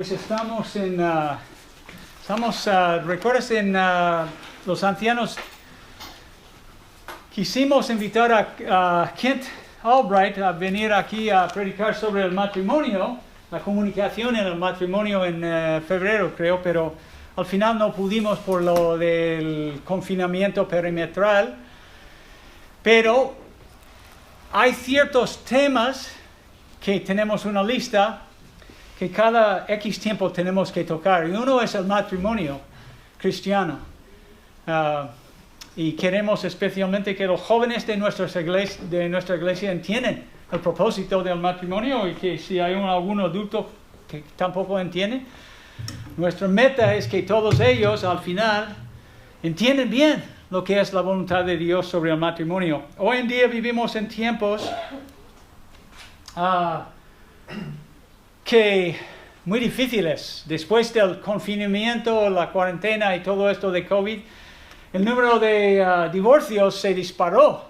Pues recuerdas los ancianos, quisimos invitar a Kent Albright a venir aquí a predicar sobre el matrimonio, la comunicación en el matrimonio en febrero creo, pero al final no pudimos por lo del confinamiento perimetral. Pero hay ciertos temas que tenemos una lista que cada X tiempo tenemos que tocar. Y uno es el matrimonio cristiano. Y queremos especialmente que los jóvenes de nuestra iglesia entiendan el propósito del matrimonio y que si hay algún adulto que tampoco entiende, nuestra meta es que todos ellos al final entiendan bien lo que es la voluntad de Dios sobre el matrimonio. Hoy en día vivimos en tiempos que muy difíciles. Después del confinamiento, la cuarentena y todo esto de COVID, el número de divorcios se disparó.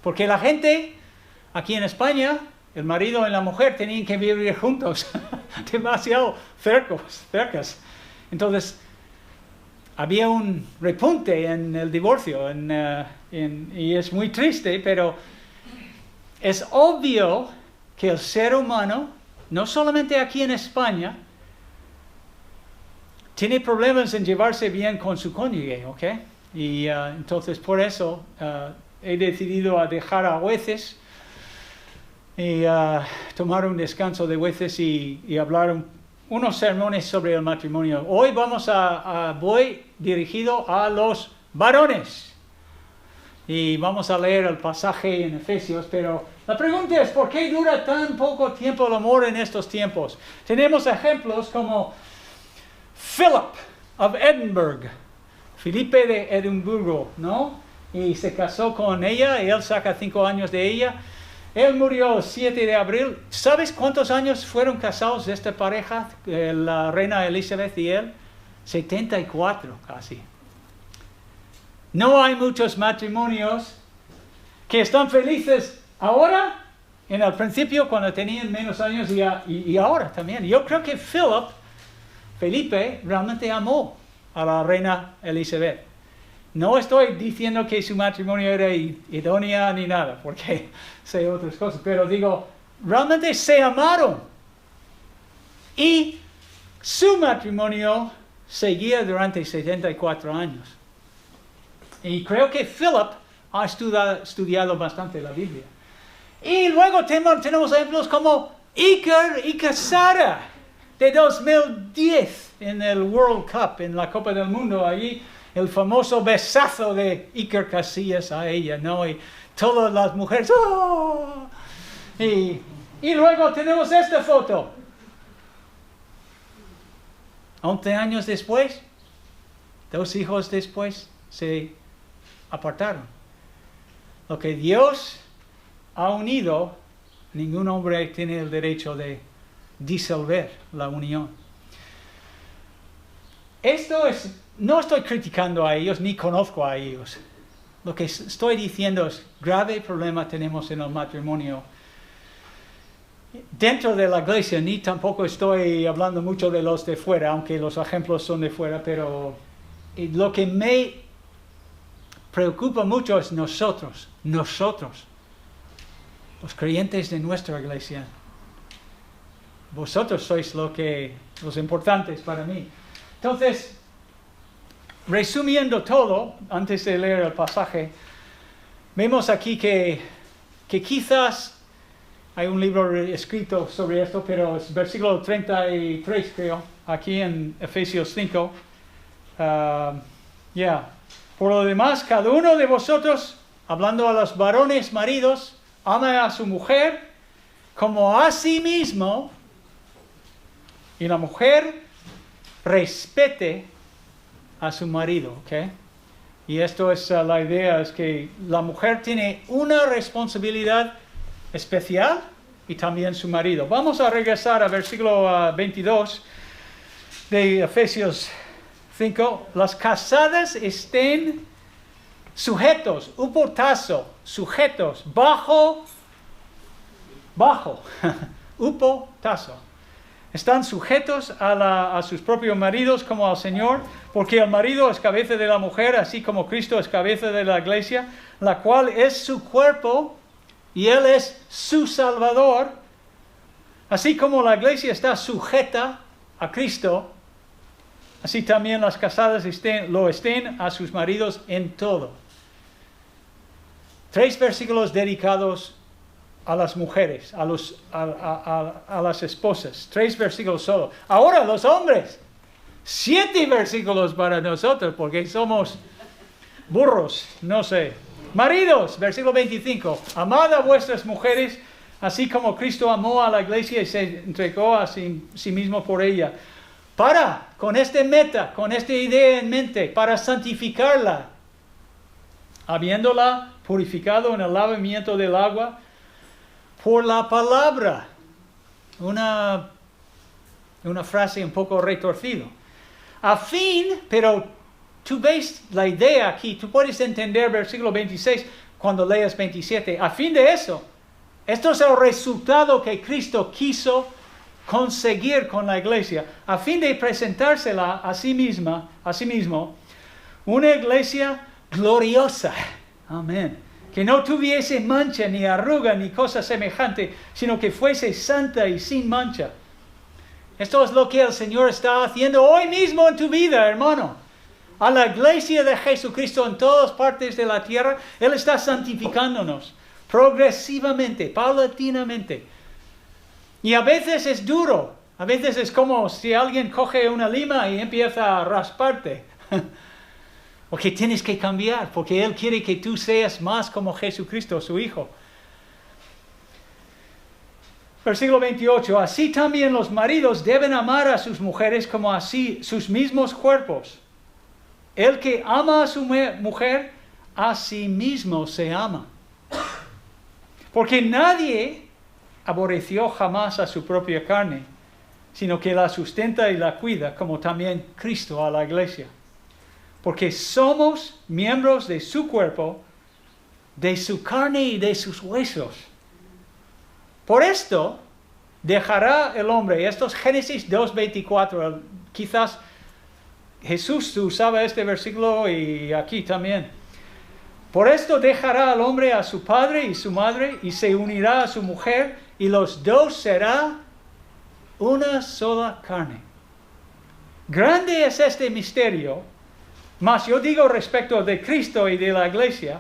Porque la gente, aquí en España, el marido y la mujer tenían que vivir juntos, demasiado cercas. Entonces, había un repunte en el divorcio, y es muy triste, pero es obvio que el ser humano, no solamente aquí en España, tiene problemas en llevarse bien con su cónyuge, ¿ok? Y entonces por eso he decidido dejar a veces y tomar un descanso de veces y hablar unos sermones sobre el matrimonio. Hoy voy dirigido a los varones. Y vamos a leer el pasaje en Efesios, pero la pregunta es, ¿por qué dura tan poco tiempo el amor en estos tiempos? Tenemos ejemplos como Philip of Edinburgh, Felipe de Edimburgo, ¿no? Y se casó con ella, y él saca 5 años de ella. Él murió el 7 de abril. ¿Sabes cuántos años fueron casados de esta pareja, la reina Elizabeth y él? 74 casi. No hay muchos matrimonios que están felices ahora, en el principio, cuando tenían menos años, y ahora también. Yo creo que Felipe realmente amó a la reina Elizabeth. No estoy diciendo que su matrimonio era idónea ni nada, porque sé otras cosas, pero digo, realmente se amaron. Y su matrimonio seguía durante 74 años. Y creo que Philip ha estudiado bastante la Biblia. Y luego tenemos ejemplos como Iker y Sara de 2010 en el World Cup, en la Copa del Mundo. Allí el famoso besazo de Iker Casillas a ella, ¿no? Y todas las mujeres, ¡oh! Y luego tenemos esta foto. 11 años después, 2 hijos después, se apartaron. Lo que Dios ha unido, ningún hombre tiene el derecho de disolver la unión. No estoy criticando a ellos, ni conozco a ellos. Lo que estoy diciendo es, grave problema tenemos en el matrimonio. Dentro de la iglesia, ni tampoco estoy hablando mucho de los de fuera, aunque los ejemplos son de fuera, pero lo que me preocupa mucho es nosotros, los creyentes de nuestra iglesia. Vosotros sois los importantes para mí. Entonces, resumiendo todo, antes de leer el pasaje, vemos aquí que quizás hay un libro escrito sobre esto, pero es versículo 33, creo, aquí en Efesios 5. Por lo demás, cada uno de vosotros, hablando a los varones maridos, ama a su mujer como a sí mismo, y la mujer respete a su marido, ¿ok? Y esto es la idea, es que la mujer tiene una responsabilidad especial y también su marido. Vamos a regresar al versículo 22 de Efesios 5. Las casadas estén sujetos, upotazo, sujetos, bajo, upotazo, Están sujetos a sus propios maridos como al Señor, porque el marido es cabeza de la mujer, así como Cristo es cabeza de la iglesia, la cual es su cuerpo y Él es su Salvador. Así como la iglesia está sujeta a Cristo, así también las casadas lo estén a sus maridos en todo. 3 versículos dedicados a las mujeres, a las esposas. 3 versículos solo. Ahora los hombres. 7 versículos para nosotros, porque somos burros, no sé. Maridos, versículo 25. Amad a vuestras mujeres, así como Cristo amó a la iglesia y se entregó a sí mismo por ella. Con esta meta, con esta idea en mente, para santificarla, habiéndola purificado en el lavamiento del agua, por la palabra. Una frase un poco retorcida. A fin, pero tú ves la idea aquí, tú puedes entender versículo 26 cuando leas 27. A fin de eso, esto es el resultado que Cristo quiso conseguir con la iglesia, a fin de presentársela a sí mismo, una iglesia gloriosa. Amén. Que no tuviese mancha, ni arruga, ni cosa semejante, sino que fuese santa y sin mancha. Esto es lo que el Señor está haciendo hoy mismo en tu vida, hermano. A la iglesia de Jesucristo en todas partes de la tierra, Él está santificándonos progresivamente, paulatinamente. Y a veces es duro, a veces es como si alguien coge una lima y empieza a rasparte. Porque tienes que cambiar, porque Él quiere que tú seas más como Jesucristo, su Hijo. Versículo 28. Así también los maridos deben amar a sus mujeres como así sus mismos cuerpos. El que ama a su mujer, a sí mismo se ama. Porque nadie aborreció jamás a su propia carne, sino que la sustenta y la cuida, como también Cristo a la iglesia. Porque somos miembros de su cuerpo, de su carne y de sus huesos. Por esto dejará el hombre, esto es Génesis 2:24, quizás Jesús usaba este versículo y aquí también. Por esto dejará el hombre a su padre y su madre y se unirá a su mujer y los dos serán una sola carne. Grande es este misterio. Mas yo digo respecto de Cristo y de la iglesia,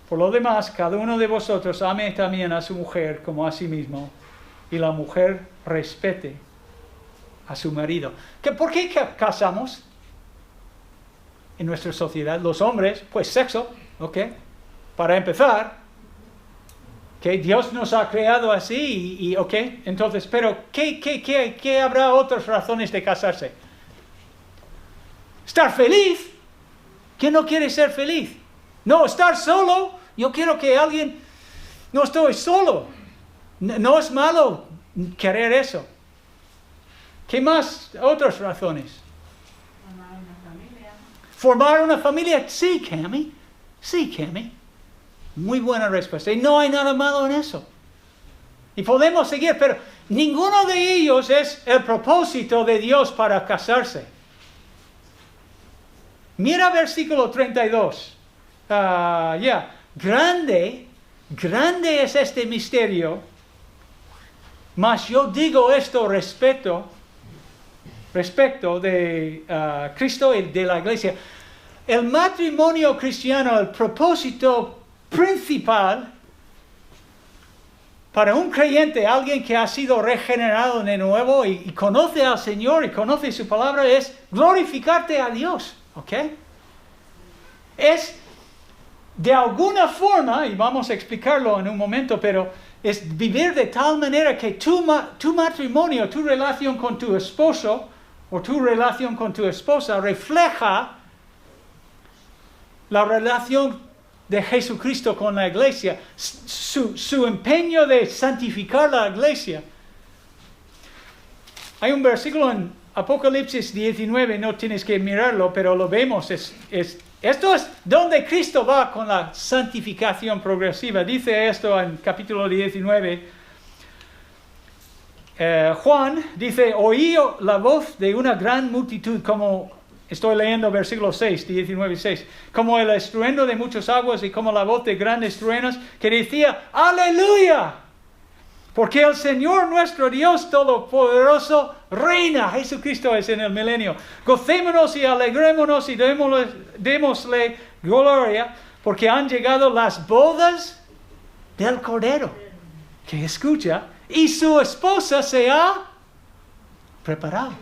por lo demás, cada uno de vosotros ame también a su mujer como a sí mismo, y la mujer respete a su marido. ¿Por qué casamos en nuestra sociedad? Los hombres, pues sexo, ¿ok? Para empezar, que Dios nos ha creado así, y ¿ok? Entonces, pero ¿qué habrá otras razones de casarse? Estar feliz. ¿Quién no quiere ser feliz? No, estar solo. Yo quiero que alguien... No estoy solo. No es malo querer eso. ¿Qué más? Otras razones. Formar una familia. ¿Formar una familia? Sí, Cami. Sí, Cami. Muy buena respuesta. Y no hay nada malo en eso. Y podemos seguir, pero ninguno de ellos es el propósito de Dios para casarse. Mira versículo 32. Grande es este misterio, mas yo digo esto respecto de Cristo y de la iglesia. El matrimonio cristiano, el propósito principal para un creyente, alguien que ha sido regenerado de nuevo y conoce al Señor y conoce su palabra, es glorificarte a Dios. ¿Ok? Es de alguna forma, y vamos a explicarlo en un momento, pero es vivir de tal manera que tu matrimonio, tu relación con tu esposo o tu relación con tu esposa refleja la relación de Jesucristo con la iglesia, su empeño de santificar la iglesia. Hay un versículo en Apocalipsis 19, no tienes que mirarlo, pero lo vemos. Esto es donde Cristo va con la santificación progresiva. Dice esto en capítulo 19. Juan dice, oí la voz de una gran multitud, como estoy leyendo versículo 6, 19 y 6, como el estruendo de muchas aguas y como la voz de grandes truenos que decía, ¡Aleluya! Porque el Señor nuestro Dios Todopoderoso reina. Jesucristo es en el milenio. Gocémonos y alegrémonos y démosle gloria, porque han llegado las bodas del Cordero, que escucha, y su esposa se ha preparado.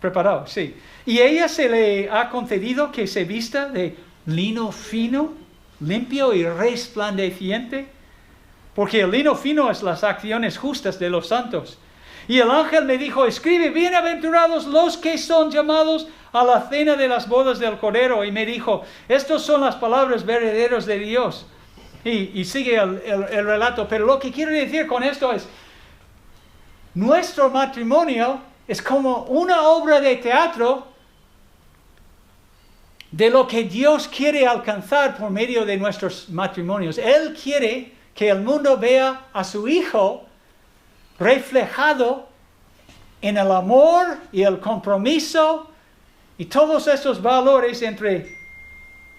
Preparado, sí. Y ella se le ha concedido que se vista de lino fino, limpio y resplandeciente, porque el lino fino es las acciones justas de los santos. Y el ángel me dijo, escribe, bienaventurados los que son llamados a la cena de las bodas del Cordero. Y me dijo, estas son las palabras verdaderas de Dios. Y sigue el relato, pero lo que quiero decir con esto es, nuestro matrimonio es como una obra de teatro de lo que Dios quiere alcanzar por medio de nuestros matrimonios. Él quiere que el mundo vea a su Hijo reflejado en el amor y el compromiso y todos esos valores entre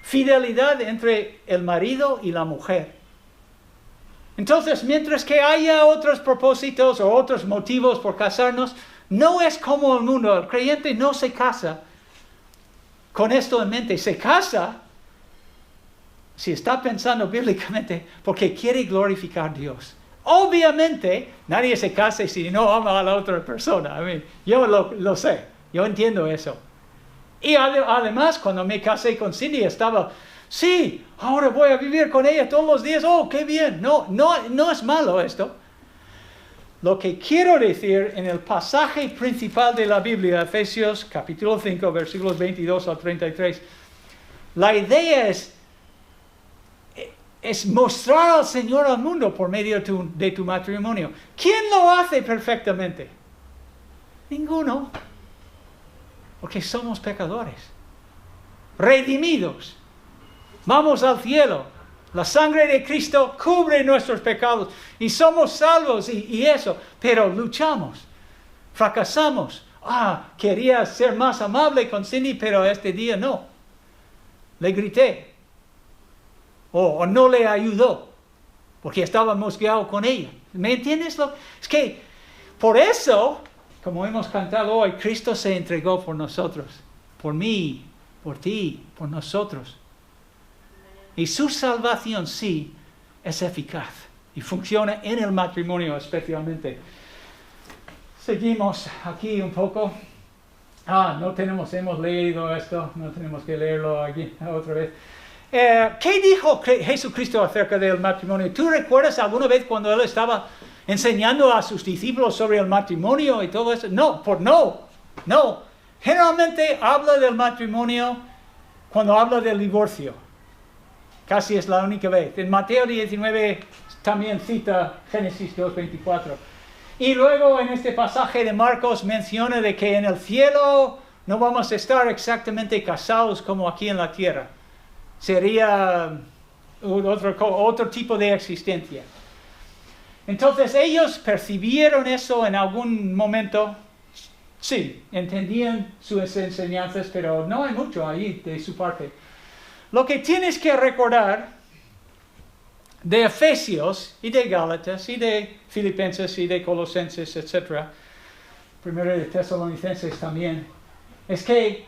fidelidad entre el marido y la mujer. Entonces, mientras que haya otros propósitos o otros motivos por casarnos, no es como el mundo. El creyente no se casa con esto en mente. Se casa, si está pensando bíblicamente, porque quiere glorificar a Dios. Obviamente, nadie se casa si no ama a la otra persona. Yo lo sé, yo entiendo eso. Y además, cuando me casé con Cindy, estaba, sí, ahora voy a vivir con ella todos los días. Oh, qué bien. No es malo esto. Lo que quiero decir en el pasaje principal de la Biblia, Efesios capítulo 5, versículos 22 al 33, la idea es mostrar al Señor al mundo por medio de tu matrimonio. ¿Quién lo hace perfectamente? Ninguno. Porque somos pecadores, redimidos, vamos al cielo, la sangre de Cristo cubre nuestros pecados y somos salvos y eso, pero luchamos, fracasamos. Quería ser más amable con Cindy, pero este día no, le grité, o no le ayudó, porque estaba mosqueado con ella. ¿Me entiendes? Es que por eso, como hemos cantado hoy, Cristo se entregó por nosotros, por mí, por ti, por nosotros. Y su salvación sí es eficaz y funciona en el matrimonio especialmente. Seguimos aquí un poco. Hemos leído esto, no tenemos que leerlo aquí otra vez. ¿Qué dijo Jesucristo acerca del matrimonio? ¿Tú recuerdas alguna vez cuando Él estaba enseñando a sus discípulos sobre el matrimonio y todo eso? No. Generalmente habla del matrimonio cuando habla del divorcio. Casi es la única vez. En Mateo 19 también cita Génesis 2:24. Y luego en este pasaje de Marcos menciona de que en el cielo no vamos a estar exactamente casados como aquí en la tierra. Sería otro tipo de existencia. Entonces ellos percibieron eso en algún momento. Sí, entendían sus enseñanzas, pero no hay mucho ahí de su parte. Lo que tienes que recordar de Efesios y de Gálatas y de Filipenses y de Colosenses, etc., primero de Tesalonicenses también, es que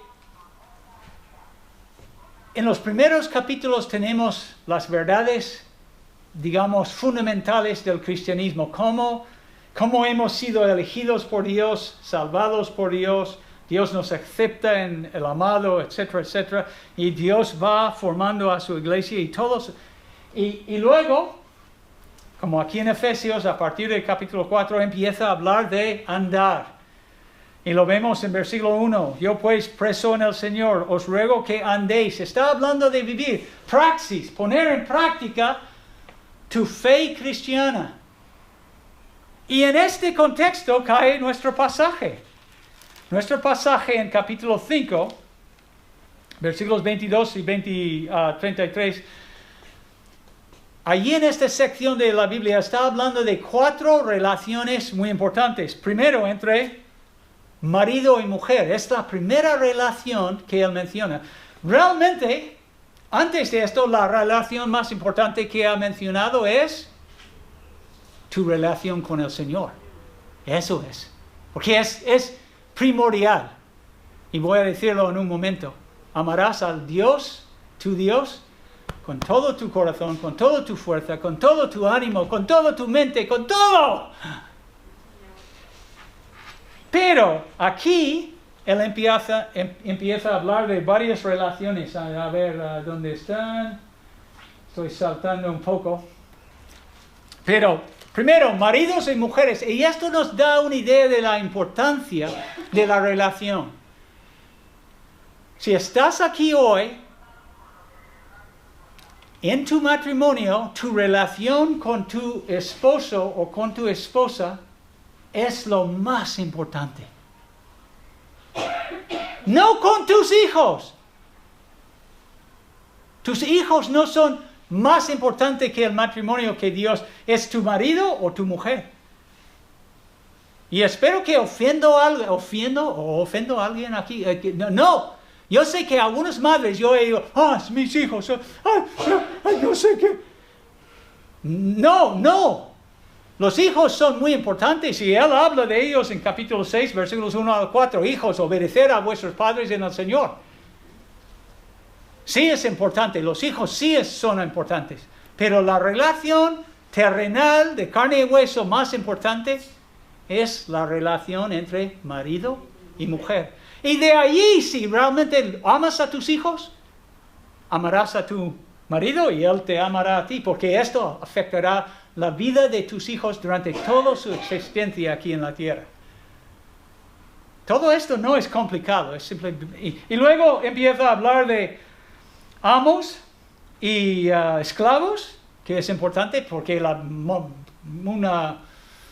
en los primeros capítulos tenemos las verdades, digamos, fundamentales del cristianismo, cómo hemos sido elegidos por Dios, salvados por Dios, Dios nos acepta en el amado, etcétera, etcétera, y Dios va formando a su iglesia y todos. Y luego, como aquí en Efesios, a partir del capítulo 4, empieza a hablar de andar. Y lo vemos en versículo 1. Yo pues, preso en el Señor, os ruego que andéis. Está hablando de vivir, praxis, poner en práctica tu fe cristiana. Y en este contexto cae nuestro pasaje. Nuestro pasaje en capítulo 5, versículos 22 y 33, allí en esta sección de la Biblia está hablando de 4 relaciones muy importantes. Primero, entre marido y mujer. Es la primera relación que él menciona. Realmente, antes de esto, la relación más importante que ha mencionado es tu relación con el Señor. Eso es. Porque es primordial. Y voy a decirlo en un momento. Amarás al Dios, tu Dios, con todo tu corazón, con toda tu fuerza, con todo tu ánimo, con toda tu mente, con todo. Pero aquí él empieza a hablar de varias relaciones. A ver dónde están. Estoy saltando un poco. Pero primero, maridos y mujeres. Y esto nos da una idea de la importancia de la relación. Si estás aquí hoy, en tu matrimonio, tu relación con tu esposo o con tu esposa es lo más importante. No con tus hijos. Tus hijos no son más importantes que el matrimonio que Dios. ¿Es tu marido o tu mujer? Y espero que ofendo a alguien aquí. No. Yo sé que algunas madres, yo he dicho, mis hijos, yo sé que... No. Los hijos son muy importantes y él habla de ellos en capítulo 6, versículos 1 al 4. Hijos, obedecer a vuestros padres en el Señor. Sí es importante, los hijos sí son importantes. Pero la relación terrenal de carne y hueso más importante es la relación entre marido y mujer. Y de allí, si realmente amas a tus hijos, amarás a tu marido y él te amará a ti, porque esto afectará la vida de tus hijos durante toda su existencia aquí en la tierra. Todo esto no es complicado, es simple. Y luego empieza a hablar de amos y esclavos, que es importante porque un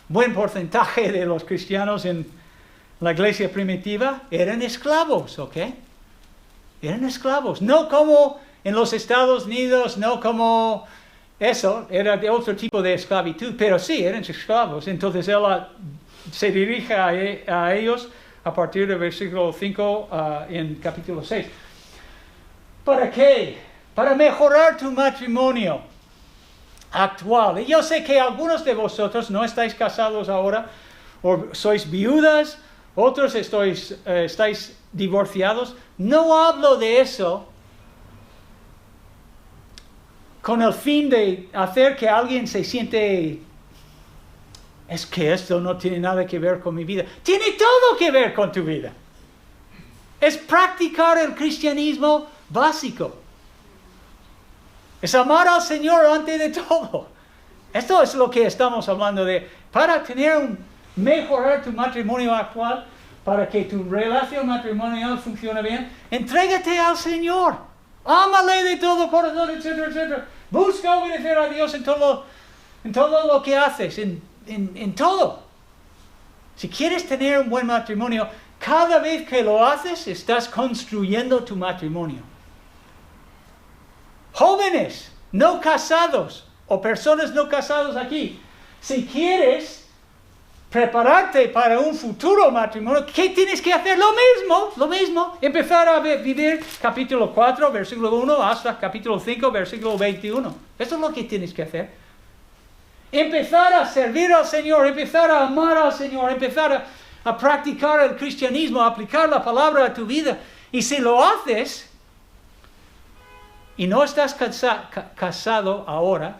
buen porcentaje de los cristianos en la iglesia primitiva eran esclavos, ¿ok? Eran esclavos, no como en los Estados Unidos, no como eso, era de otro tipo de esclavitud, pero sí, eran esclavos. Entonces él se dirige a ellos a partir del versículo 5 en capítulo 6. ¿Para qué? Para mejorar tu matrimonio actual. Y yo sé que algunos de vosotros no estáis casados ahora, o sois viudas, otros estáis divorciados. No hablo de eso con el fin de hacer que alguien se siente, es que esto no tiene nada que ver con mi vida. Tiene todo que ver con tu vida. Es practicar el cristianismo básico. Es amar al Señor antes de todo. Esto es lo que estamos hablando de. Para mejorar tu matrimonio actual, para que tu relación matrimonial funcione bien, entrégate al Señor. Ámale de todo corazón, etcétera, etcétera. Busca obedecer a Dios en todo lo que haces, en todo. Si quieres tener un buen matrimonio, cada vez que lo haces, estás construyendo tu matrimonio. Jóvenes no casados o personas no casadas aquí, si quieres prepararte para un futuro matrimonio, ¿qué tienes que hacer? Lo mismo. Empezar a vivir capítulo 4, versículo 1, hasta capítulo 5, versículo 21. Eso es lo que tienes que hacer. Empezar a servir al Señor, empezar a amar al Señor, empezar a practicar el cristianismo, a aplicar la palabra a tu vida. Y si lo haces, y no estás casado ahora,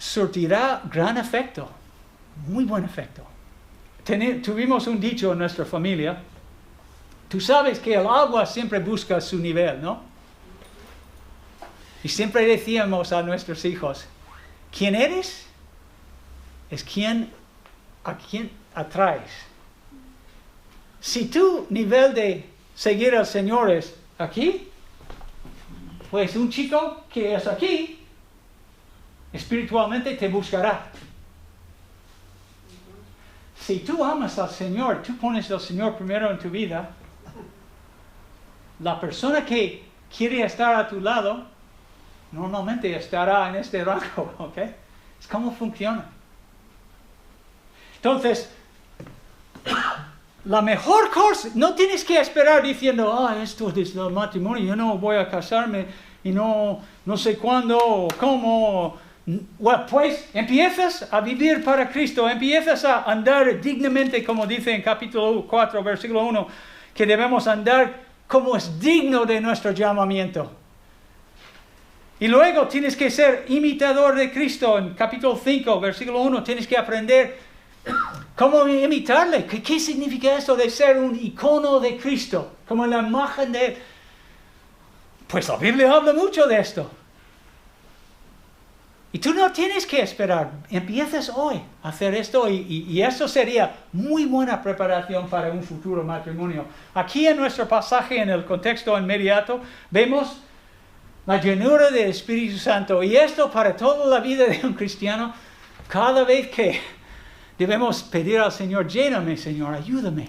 surtirá gran efecto, muy buen efecto. Tuvimos un dicho en nuestra familia, tú sabes que el agua siempre busca su nivel, ¿no? Y siempre decíamos a nuestros hijos, ¿quién eres? Es a quien atraes. Si tu nivel de seguir al Señor es aquí, pues un chico que es aquí, espiritualmente te buscará. Si tú amas al Señor, tú pones al Señor primero en tu vida, la persona que quiere estar a tu lado normalmente estará en este rango, ¿ok? Es cómo funciona. Entonces, la mejor cosa, no tienes que esperar diciendo, esto es el matrimonio, yo no voy a casarme y no sé cuándo o cómo. Bueno, pues empiezas a vivir para Cristo, empiezas a andar dignamente, como dice en capítulo 4, versículo 1, que debemos andar como es digno de nuestro llamamiento. Y luego tienes que ser imitador de Cristo. En capítulo 5, versículo 1, tienes que aprender cómo imitarle. ¿Qué significa esto de ser un icono de Cristo? Como la imagen de Él. Pues la Biblia habla mucho de esto. Y tú no tienes que esperar. Empiezas hoy a hacer esto y eso sería muy buena preparación para un futuro matrimonio. Aquí en nuestro pasaje, en el contexto inmediato, vemos la llenura del Espíritu Santo. Y esto para toda la vida de un cristiano, cada vez que debemos pedir al Señor, lléname, Señor, ayúdame.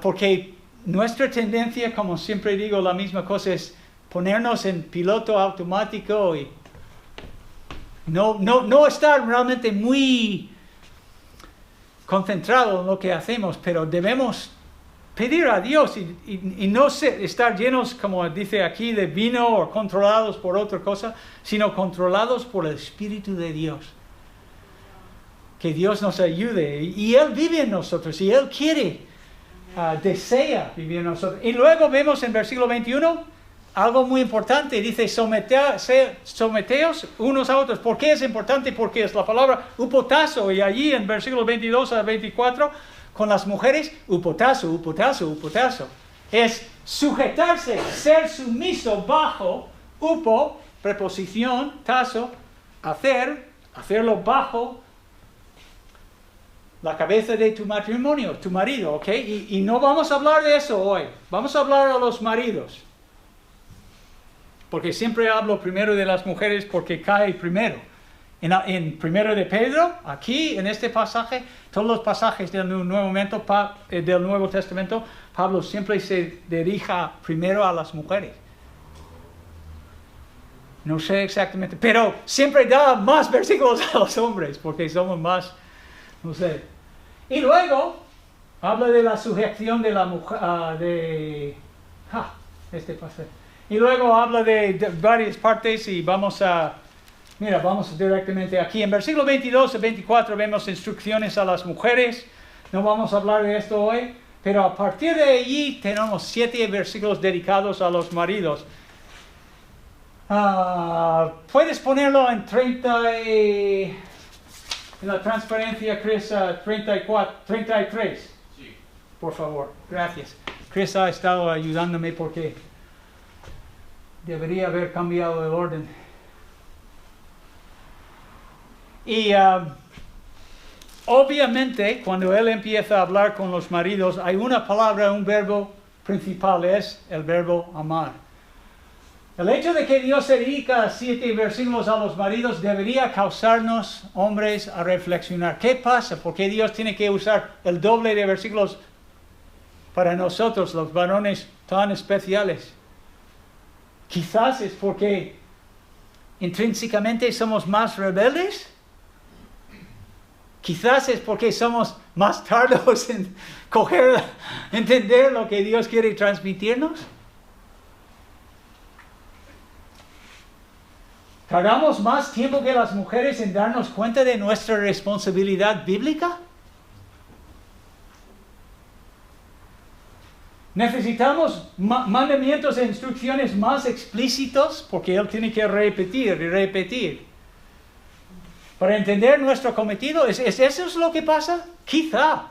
Porque nuestra tendencia, como siempre digo, la misma cosa es ponernos en piloto automático y no estar realmente muy concentrado en lo que hacemos, pero debemos pedir a Dios y no estar llenos, como dice aquí, de vino o controlados por otra cosa, sino controlados por el Espíritu de Dios. Que Dios nos ayude y Él vive en nosotros y Él quiere, desea vivir en nosotros. Y luego vemos en versículo 21 algo muy importante, dice someteos unos a otros. ¿Por qué es importante? Porque es la palabra upotazo y allí en versículo 22 a 24 con las mujeres, upotazo. Es sujetarse, ser sumiso bajo, upo, preposición, tazo, hacerlo bajo la cabeza de tu matrimonio, tu marido, ¿ok? Y no vamos a hablar de eso hoy, vamos a hablar a los maridos. Porque siempre hablo primero de las mujeres porque cae primero. En primero de Pedro, aquí en este pasaje, todos los pasajes del Nuevo Testamento, Pablo siempre se dirija primero a las mujeres. No sé exactamente, pero siempre da más versículos a los hombres porque somos más, no sé. Y luego habla de la sujeción de la mujer, este pasaje. Y luego habla de varias partes y vamos directamente aquí. En versículo 22 a 24 vemos instrucciones a las mujeres. No vamos a hablar de esto hoy, pero a partir de allí tenemos 7 versículos dedicados a los maridos. Puedes ponerlo en 30 en la transparencia, Chris, 33. Sí. Por favor, gracias. Chris ha estado ayudándome porque debería haber cambiado el orden. Y obviamente cuando él empieza a hablar con los maridos hay una palabra, un verbo principal, es el verbo amar. El hecho de que Dios se dedica 7 versículos a los maridos debería causarnos, hombres, a reflexionar. ¿Qué pasa? ¿Por qué Dios tiene que usar el doble de versículos para nosotros, los varones tan especiales? Quizás es porque intrínsecamente somos más rebeldes. Quizás es porque somos más tardos en entender lo que Dios quiere transmitirnos. ¿Tardamos más tiempo que las mujeres en darnos cuenta de nuestra responsabilidad bíblica? ¿Necesitamos mandamientos e instrucciones más explícitos? Porque Él tiene que repetir y repetir. Para entender nuestro cometido, ¿es eso es lo que pasa? Quizá.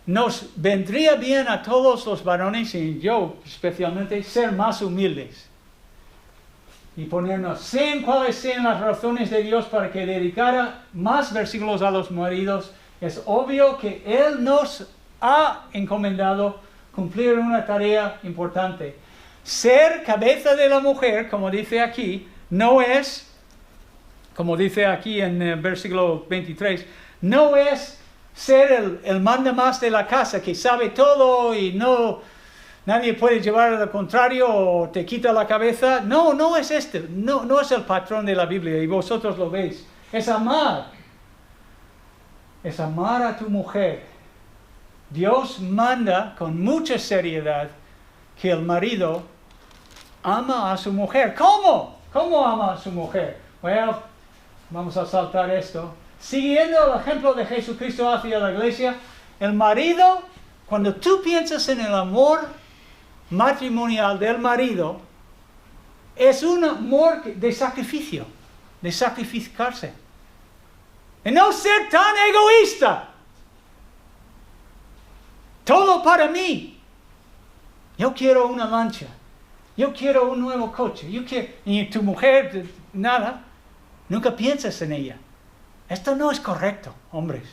Nos vendría bien a todos los varones, y yo especialmente, ser más humildes. Y ponernos, sean cuáles sean las razones de Dios para que dedicara más versículos a los maridos. Es obvio que Él nos ha encomendado cumplir una tarea importante. Ser cabeza de la mujer, como dice aquí, no es, como dice aquí en el versículo 23, no es ser el manda más de la casa que sabe todo y no nadie puede llevar al contrario o te quita la cabeza. No, no es este. No, no es el patrón de la Biblia y vosotros lo veis. Es amar. Es amar a tu mujer. Dios manda con mucha seriedad que el marido ama a su mujer. ¿Cómo? ¿Cómo ama a su mujer? Bueno, vamos a saltar esto. Siguiendo el ejemplo de Jesucristo hacia la iglesia, el marido, cuando tú piensas en el amor matrimonial del marido, es un amor de sacrificio, de sacrificarse. Y no ser tan egoísta. Todo para mí. Yo quiero una lancha. Yo quiero un nuevo coche. Y tu mujer, nada. Nunca piensas en ella. Esto no es correcto, hombres.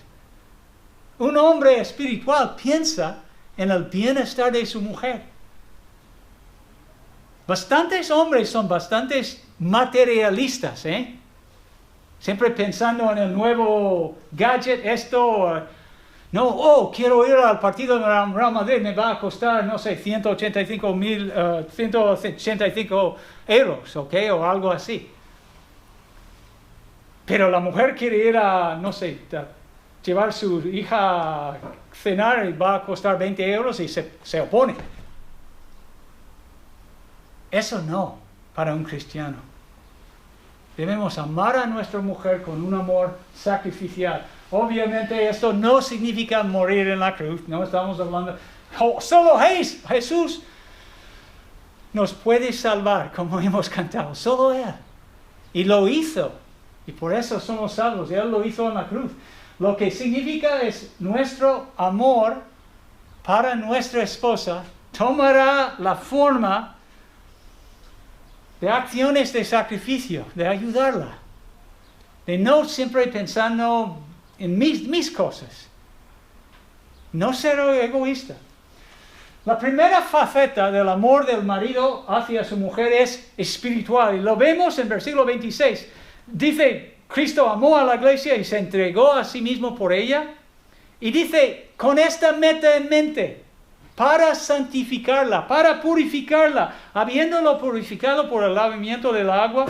Un hombre espiritual piensa en el bienestar de su mujer. Bastantes hombres son bastantes materialistas, ¿eh? Siempre pensando en el nuevo gadget, no, quiero ir al partido de Real Madrid, me va a costar, no sé, 185 euros, ¿ok? O algo así. Pero la mujer quiere ir a, no sé, llevar a su hija a cenar y va a costar 20 euros y se opone. Eso no, para un cristiano. Debemos amar a nuestra mujer con un amor sacrificial. Obviamente esto no significa morir en la cruz. No estamos hablando, solo Jesús nos puede salvar, como hemos cantado. Solo Él. Y lo hizo. Y por eso somos salvos. Él lo hizo en la cruz. Lo que significa es nuestro amor para nuestra esposa tomará la forma de acciones de sacrificio, de ayudarla, de no siempre pensando en mis cosas, no ser egoísta. La primera faceta del amor del marido hacia su mujer es espiritual, y lo vemos en versículo 26. Dice, Cristo amó a la iglesia y se entregó a sí mismo por ella, y dice, con esta meta en mente, para santificarla, para purificarla, habiéndolo purificado por el lavamiento del agua,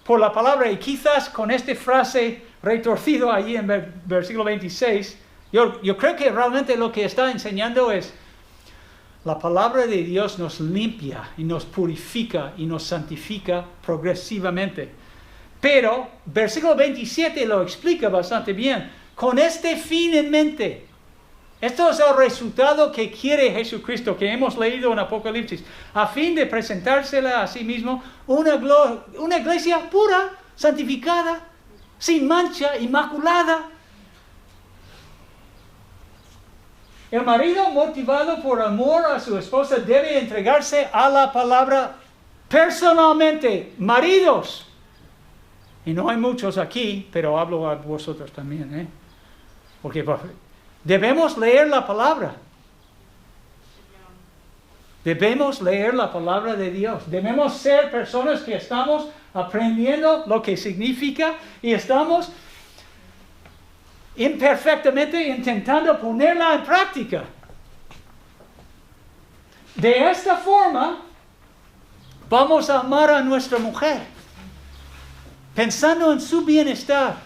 por la palabra, y quizás con esta frase retorcido allí en versículo 26, yo creo que realmente lo que está enseñando es, la palabra de Dios nos limpia y nos purifica y nos santifica progresivamente. Pero, versículo 27 lo explica bastante bien, con este fin en mente. Esto es el resultado que quiere Jesucristo, que hemos leído en Apocalipsis, a fin de presentársela a sí mismo una iglesia pura, santificada, sin mancha, inmaculada. El marido, motivado por amor a su esposa, debe entregarse a la palabra personalmente. Maridos, y no hay muchos aquí, pero hablo a vosotros también, porque debemos leer la palabra. Debemos leer la palabra de Dios. Debemos ser personas que estamos aprendiendo lo que significa y estamos imperfectamente intentando ponerla en práctica. De esta forma, vamos a amar a nuestra mujer, pensando en su bienestar.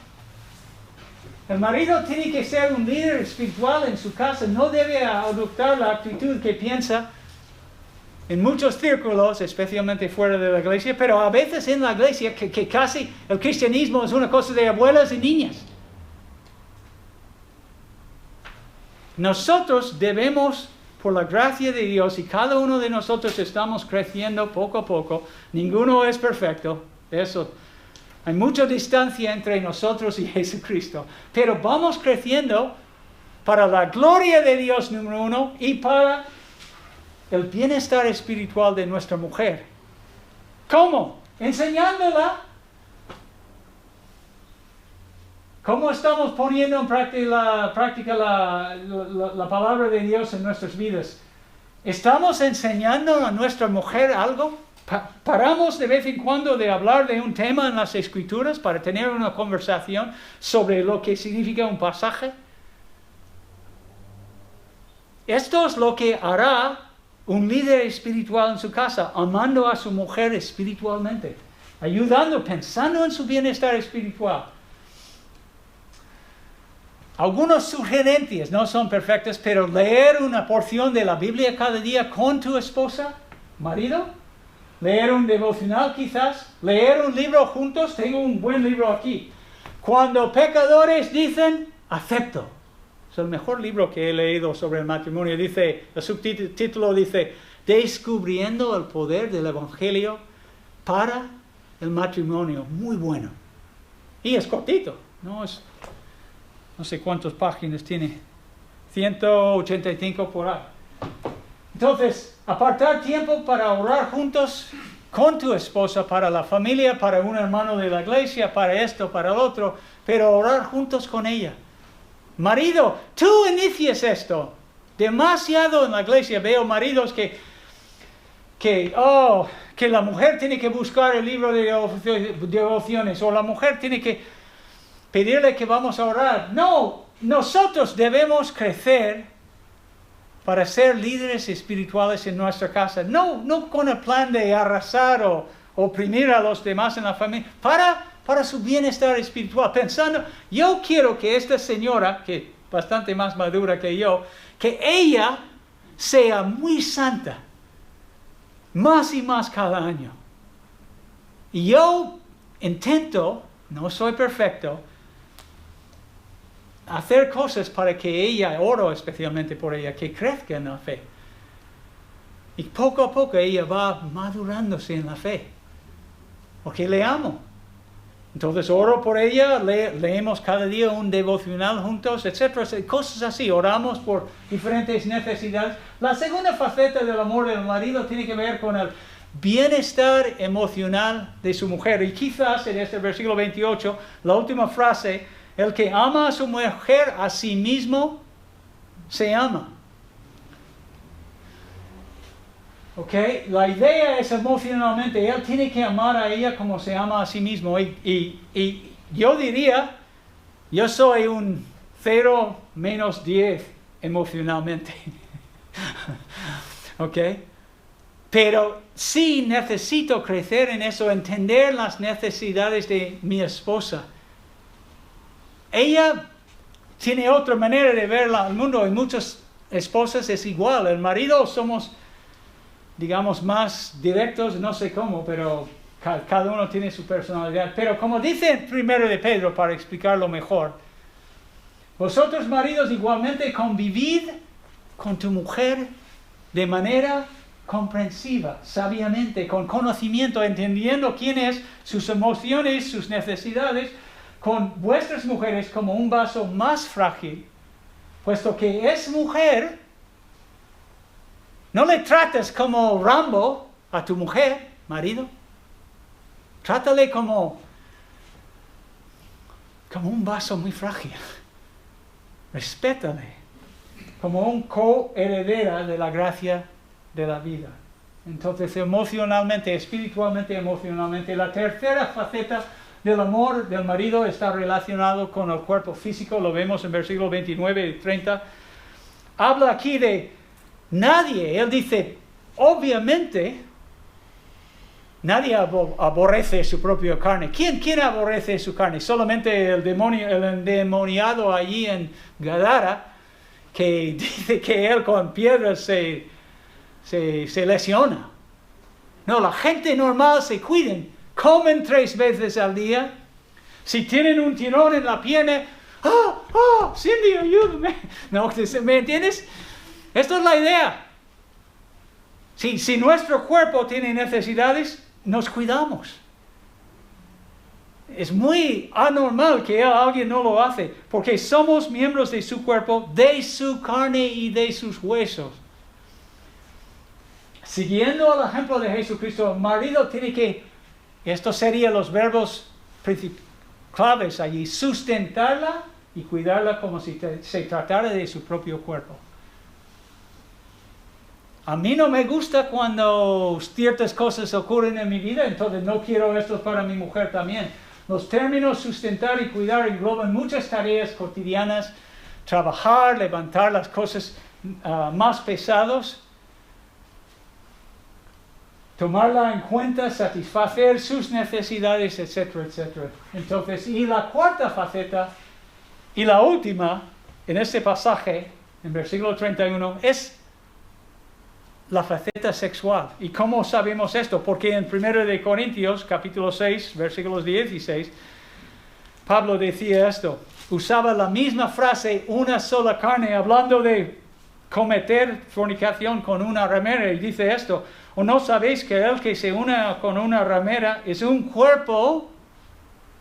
El marido tiene que ser un líder espiritual en su casa, no debe adoptar la actitud que piensa en muchos círculos, especialmente fuera de la iglesia, pero a veces en la iglesia, que casi el cristianismo es una cosa de abuelas y niñas. Nosotros debemos, por la gracia de Dios, y cada uno de nosotros estamos creciendo poco a poco, ninguno es perfecto, eso. Hay mucha distancia entre nosotros y Jesucristo, pero vamos creciendo para la gloria de Dios, número uno, y para el bienestar espiritual de nuestra mujer. ¿Cómo? Enseñándola. ¿Cómo estamos poniendo en práctica la palabra de Dios en nuestras vidas? ¿Estamos enseñando a nuestra mujer algo? ¿Paramos de vez en cuando de hablar de un tema en las Escrituras para tener una conversación sobre lo que significa un pasaje? Esto es lo que hará un líder espiritual en su casa, amando a su mujer espiritualmente, ayudando, pensando en su bienestar espiritual. Algunas sugerencias no son perfectas, pero leer una porción de la Biblia cada día con tu esposa, marido, leer un devocional quizás, leer un libro juntos, tengo un buen libro aquí. Cuando pecadores dicen, acepto. Es el mejor libro que he leído sobre el matrimonio. Dice, el subtítulo dice, Descubriendo el poder del Evangelio para el matrimonio. Muy bueno. Y es cortito, no sé cuántas páginas tiene. 185 por ahí. Entonces, apartar tiempo para orar juntos con tu esposa, para la familia, para un hermano de la iglesia, para esto, para el otro, pero orar juntos con ella. Marido, tú inicias esto. Demasiado en la iglesia veo maridos que la mujer tiene que buscar el libro de devociones, o la mujer tiene que pedirle que vamos a orar. No, nosotros debemos crecer para ser líderes espirituales en nuestra casa. No con el plan de arrasar o oprimir a los demás en la familia. Para su bienestar espiritual. Pensando, yo quiero que esta señora, que es bastante más madura que yo, que ella sea muy santa. Más y más cada año. Y yo intento, no soy perfecto, hacer cosas para que ella, oro especialmente por ella, que crezca en la fe. Y poco a poco ella va madurándose en la fe. Porque le amo. Entonces oro por ella, leemos cada día un devocional juntos, etc. Cosas así, oramos por diferentes necesidades. La segunda faceta del amor del marido tiene que ver con el bienestar emocional de su mujer. Y quizás en este versículo 28, la última frase, el que ama a su mujer a sí mismo, se ama. ¿Ok? La idea es emocionalmente, él tiene que amar a ella como se ama a sí mismo. Y yo diría, yo soy un 0 menos 10 emocionalmente. ¿Ok? Pero sí necesito crecer en eso, entender las necesidades de mi esposa. Ella tiene otra manera de ver el mundo, y muchas esposas es igual. El marido somos, digamos, más directos, no sé cómo, pero cada uno tiene su personalidad. Pero como dice primero de Pedro, para explicarlo mejor, vosotros maridos igualmente convivid con tu mujer de manera comprensiva, sabiamente, con conocimiento, entendiendo quién es, sus emociones, sus necesidades, con vuestras mujeres como un vaso más frágil, puesto que es mujer. No le trates como Rambo a tu mujer, marido. Trátale como un vaso muy frágil. Respétale como un coheredera de la gracia de la vida. Entonces, emocionalmente, espiritualmente, emocionalmente. La tercera faceta del amor del marido está relacionado con el cuerpo físico. Lo vemos en versículos 29 y 30. Habla aquí de nadie. Él dice, obviamente, nadie aborrece su propia carne. ¿Quién aborrece su carne? Solamente el endemoniado allí en Gadara, que dice que él con piedras se lesiona. No, la gente normal se cuiden. Comen 3 veces al día. Si tienen un tirón en la pierna, Cindy, ayúdame. No, ¿me entiendes? Esta es la idea. Si nuestro cuerpo tiene necesidades, nos cuidamos. Es muy anormal que alguien no lo hace, porque somos miembros de su cuerpo, de su carne y de sus huesos. Siguiendo el ejemplo de Jesucristo, el marido tiene que, estos serían los verbos claves allí, sustentarla y cuidarla como si se tratara de su propio cuerpo. A mí no me gusta cuando ciertas cosas ocurren en mi vida, entonces no quiero esto para mi mujer también. Los términos sustentar y cuidar engloban muchas tareas cotidianas, trabajar, levantar las cosas más pesadas. tomarla en cuenta, satisfacer sus necesidades, etcétera, etcétera. Entonces, y la cuarta faceta, y la última, en este pasaje, en versículo 31, es la faceta sexual. ¿Y cómo sabemos esto? Porque en 1 de Corintios, capítulo 6, versículos 16, Pablo decía esto, usaba la misma frase, una sola carne, hablando de cometer fornicación con una ramera, y dice esto, ¿o no sabéis que el que se une con una ramera es un cuerpo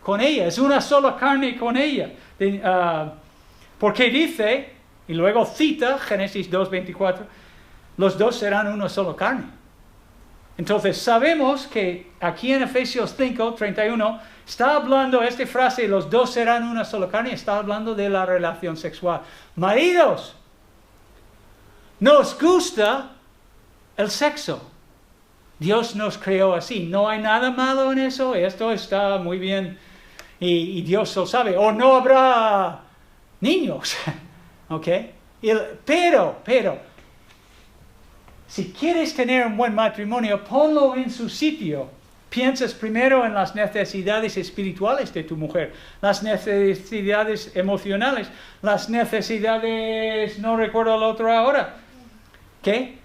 con ella, es una sola carne con ella? Porque dice, y luego cita Génesis 2:24, los dos serán una sola carne. Entonces sabemos que aquí en Efesios 5:31 está hablando esta frase, los dos serán una sola carne, está hablando de la relación sexual. Maridos, nos gusta el sexo. Dios nos creó así. No hay nada malo en eso. Esto está muy bien. Y Dios lo sabe. O no habrá niños. ¿Ok? Pero, si quieres tener un buen matrimonio, ponlo en su sitio. Piensas primero en las necesidades espirituales de tu mujer, las necesidades emocionales, las necesidades, no recuerdo el otro ahora. ¿Qué?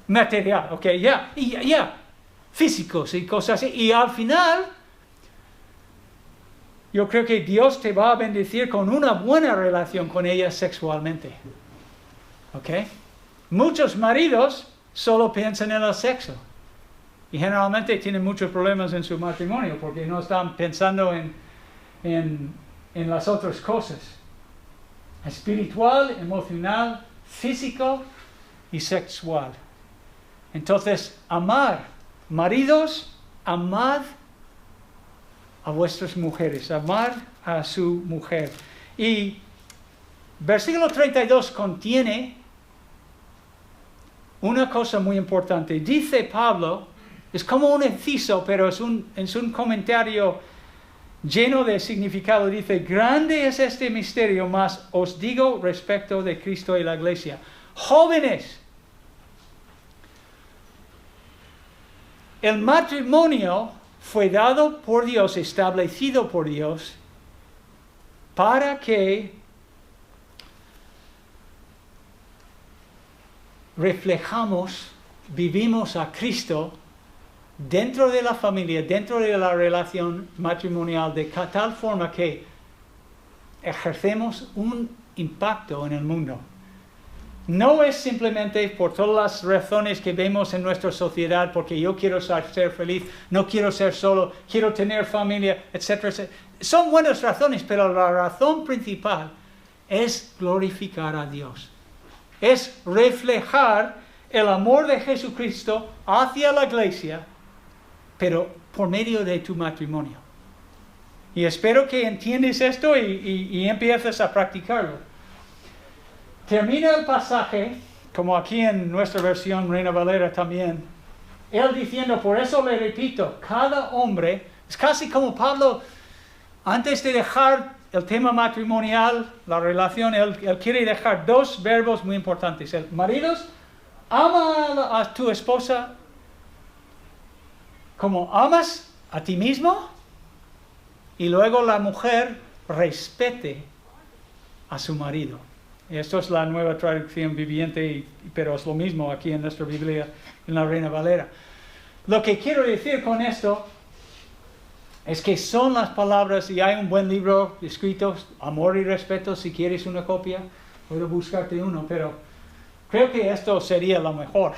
Material, ok, ya. Físicos y cosas así. Y al final, yo creo que Dios te va a bendecir con una buena relación con ella sexualmente. ¿Ok? Muchos maridos solo piensan en el sexo. Y generalmente tienen muchos problemas en su matrimonio porque no están pensando en las otras cosas. Espiritual, emocional, físico y sexual. Entonces, maridos, amad a vuestras mujeres, amad a su mujer. Y versículo 32 contiene una cosa muy importante. Dice Pablo, es como un inciso, pero es un comentario lleno de significado. Dice, grande es este misterio, mas os digo respecto de Cristo y la iglesia. Jóvenes, el matrimonio fue dado por Dios, establecido por Dios, para que vivimos a Cristo dentro de la familia, dentro de la relación matrimonial, de tal forma que ejercemos un impacto en el mundo. No es simplemente por todas las razones que vemos en nuestra sociedad, porque yo quiero ser feliz, no quiero ser solo, quiero tener familia, etcétera, etcétera. Son buenas razones, pero la razón principal es glorificar a Dios. Es reflejar el amor de Jesucristo hacia la iglesia, pero por medio de tu matrimonio. Y espero que entiendas esto y empieces a practicarlo. Termina el pasaje, como aquí en nuestra versión Reina Valera también, él diciendo, por eso le repito, cada hombre, es casi como Pablo, antes de dejar el tema matrimonial, la relación, él quiere dejar dos verbos muy importantes. Maridos, ama a tu esposa como amas a ti mismo, y luego la mujer respete a su marido. Esto es la nueva traducción viviente, pero es lo mismo aquí en nuestra Biblia, en la Reina Valera. Lo que quiero decir con esto es que son las palabras, y hay un buen libro escrito, Amor y Respeto, si quieres una copia, puedo buscarte uno, pero creo que esto sería lo mejor,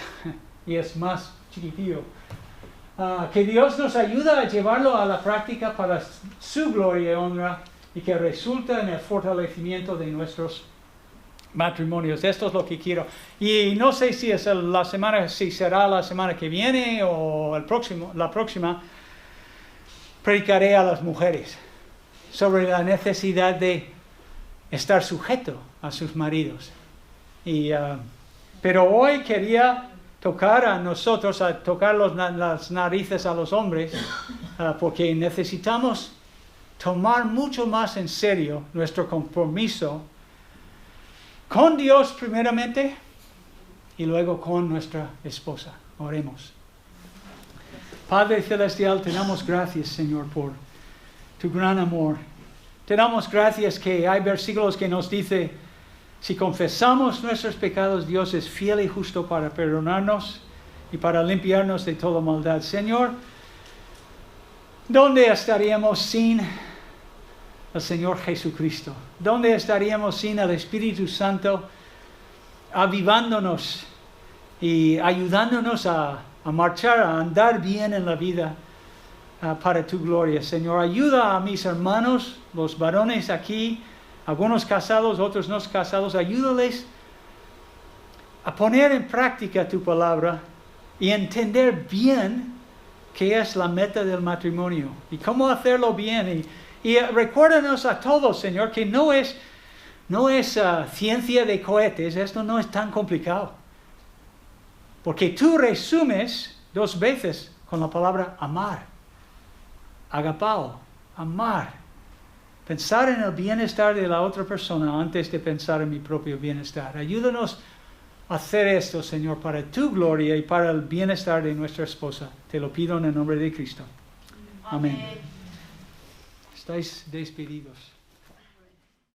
y es más chiquitillo. Que Dios nos ayuda a llevarlo a la práctica para su gloria y honra, y que resulta en el fortalecimiento de nuestros matrimonios. Esto es lo que quiero. Y no sé si es si será la semana que viene o la próxima, predicaré a las mujeres sobre la necesidad de estar sujeto a sus maridos. Pero hoy quería tocar a nosotros, a tocar las narices a los hombres, porque necesitamos tomar mucho más en serio nuestro compromiso con Dios primeramente y luego con nuestra esposa. Oremos. Padre Celestial, te damos gracias, Señor, por tu gran amor. Te damos gracias que hay versículos que nos dice, si confesamos nuestros pecados, Dios es fiel y justo para perdonarnos y para limpiarnos de toda maldad. Señor, ¿dónde estaríamos sin el Señor Jesucristo? ¿Dónde estaríamos sin el Espíritu Santo avivándonos y ayudándonos a marchar, a andar bien en la vida para tu gloria? Señor, ayuda a mis hermanos, los varones aquí, algunos casados, otros no casados, ayúdales a poner en práctica tu palabra y entender bien qué es la meta del matrimonio y cómo hacerlo bien. Y recuérdanos a todos, Señor, que no es ciencia de cohetes, esto no es tan complicado. Porque tú resumes 2 veces con la palabra amar. Agapao, amar. Pensar en el bienestar de la otra persona antes de pensar en mi propio bienestar. Ayúdanos a hacer esto, Señor, para tu gloria y para el bienestar de nuestra esposa. Te lo pido en el nombre de Cristo. Amén. Estáis despedidos.